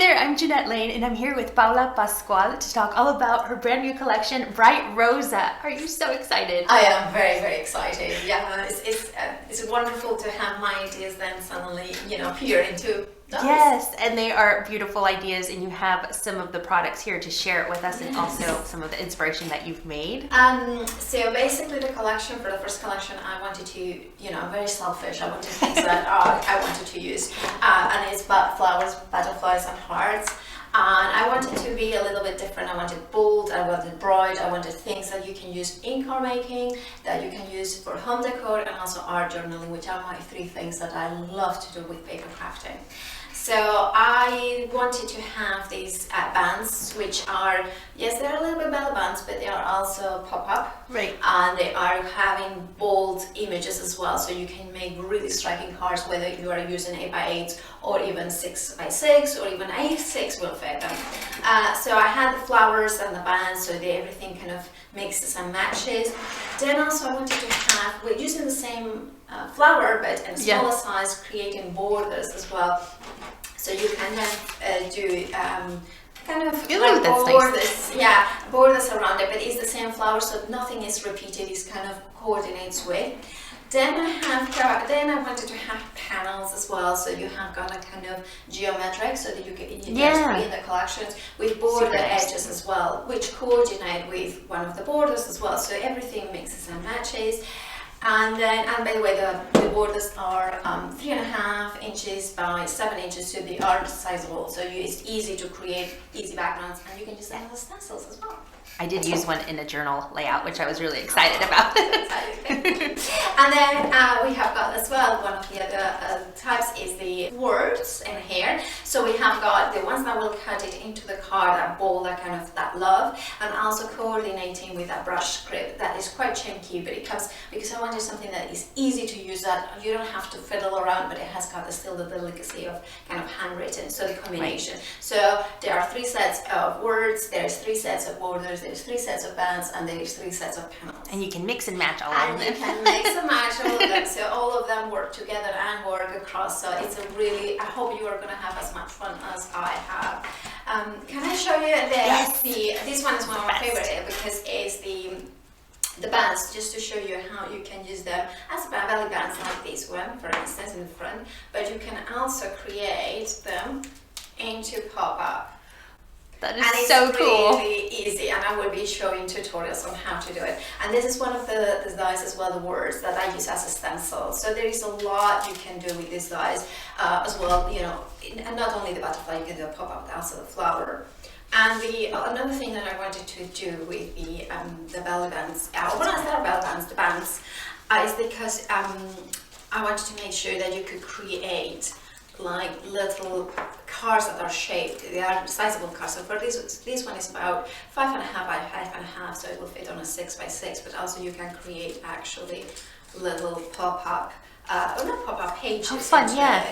there, I'm Jeanette Lane, and I'm here with Paula Pascual to talk all about her brand new collection, Bright Rosa. Are you so excited? I am very, very excited. Yeah, it's wonderful to have my ideas then suddenly, appear into those. Yes, and they are beautiful ideas, and you have some of the products here to share it with us, and also some of the inspiration that you've made. So basically the collection, for the first collection, I wanted to, I'm very selfish. I wanted things that I wanted to use. And it's flowers, butterflies, and hearts. And I wanted to be a little bit different. I wanted bold, I wanted bright, I wanted things that you can use in car making, that you can use for home decor, and also art journaling, which are my three things that I love to do with paper crafting. So I wanted to have these bands, which are, yes, they're a little bit belly bands, but they are also pop-up. Right. And they are having bold images as well, so you can make really striking cards, whether you are using 8x8 or even 6x6 or even A6 will fit them. So I had the flowers and the bands, so everything kind of mixes and matches. Then also I wanted to have, we're using the same flower, but in a smaller size, creating borders as well. So you can then do kind of like borders, borders around it, but it's the same flower, so nothing is repeated. It kind of coordinates with. Then I wanted to have panels as well, so you have got a kind of geometric, so that you can in the collections with border edges as well, which coordinate with one of the borders as well. So everything mixes and matches. And by the way, the borders are 3.5 inches by 7 inches, so they are sizable. So it's easy to create easy backgrounds, and you can use them as stencils as well. I did use one in a journal layout, which I was really excited about. And then we have got as well, one of the other types is the words in here. So we have got the ones that will cut it into the card, that bold, that kind of that love, and also coordinating with that brush script that is quite chunky, but it comes because I wanted something that is easy to use, that you don't have to fiddle around, but it has got still the delicacy of kind of handwritten, so the combination. Right. So there are 3 sets of words, there's 3 sets of borders, there's 3 sets of bands, and there's 3 sets of panels. And you can mix and match all of them. And you can mix and match all of them, so all of them work together and work across. So it's a really, I hope you are going to have as much fun as I have. Can I show you this one is one of my favorite because it's the bands, just to show you how you can use them as belly bands like this one, for instance, in the front, but you can also create them into pop-up. That is so cool. And it's really easy, and I will be showing tutorials on how to do it. And this is one of the dies as well, the words that I use as a stencil. So there is a lot you can do with these dies as well, and not only the butterfly, you can do a pop-up, but also the flower. And another thing that I wanted to do with the belly bands, the bands, is because I wanted to make sure that you could create like little cards that are shaped. They are sizable cards. So for this one is about 5.5 by 5.5, so it will fit on a 6x6. But also you can create actually little pop-up, or not pop-up pages. Oh, fun, yeah.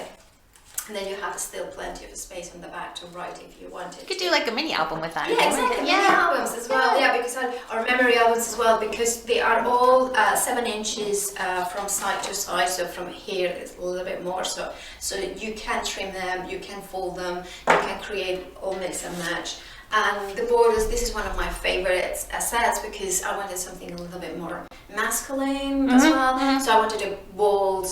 And then you have still plenty of space on the back to write if you wanted. You could do like a mini album with that. Yeah, exactly. Mini albums as well. Yeah, because or memory albums as well, because they are all 7 inches from side to side. So from here it's a little bit more. So you can trim them, you can fold them, you can create all mix and match. And the borders, this is one of my favorite sets because I wanted something a little bit more masculine as well. So I wanted a bold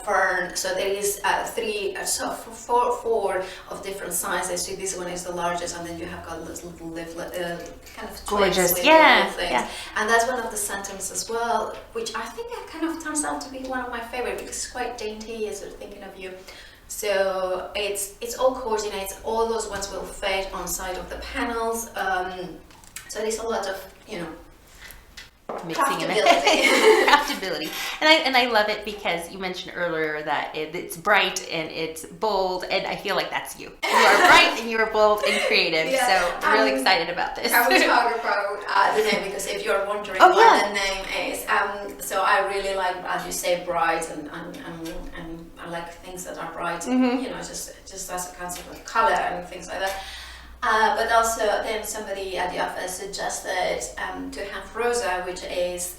fern. So there is 4 of different sizes. So this one is the largest, and then you have got little kind of gorgeous, things. And that's one of the sentiments as well, which I think it kind of turns out to be one of my favorite because it's quite dainty. As we're thinking of you. So it's all coordinates. All those ones will fit on side of the panels. So there's a lot of mixing craftability, and I love it because you mentioned earlier that it's bright and it's bold, and I feel like that's you. You are bright and you are bold and creative. So I'm really excited about this. I will talk about the name because if you're wondering what the name is, so I really like, as you say, bright and I like things that are bright. Just as a concept of color and things like that. But also then somebody at the office suggested to have rosa, which is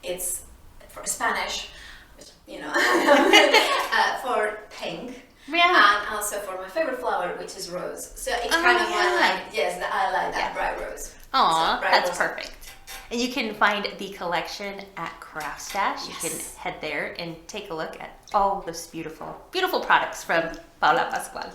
it's for Spanish, for pink. Yeah. And also for my favorite flower, which is rose. So it's kind of like, yes, I like that bright rose. Aw, So, Bright that's Rosa. perfect. And you can find the collection at CraftStash. Yes. You can head there and take a look at all those beautiful, beautiful products from Paula Pascual.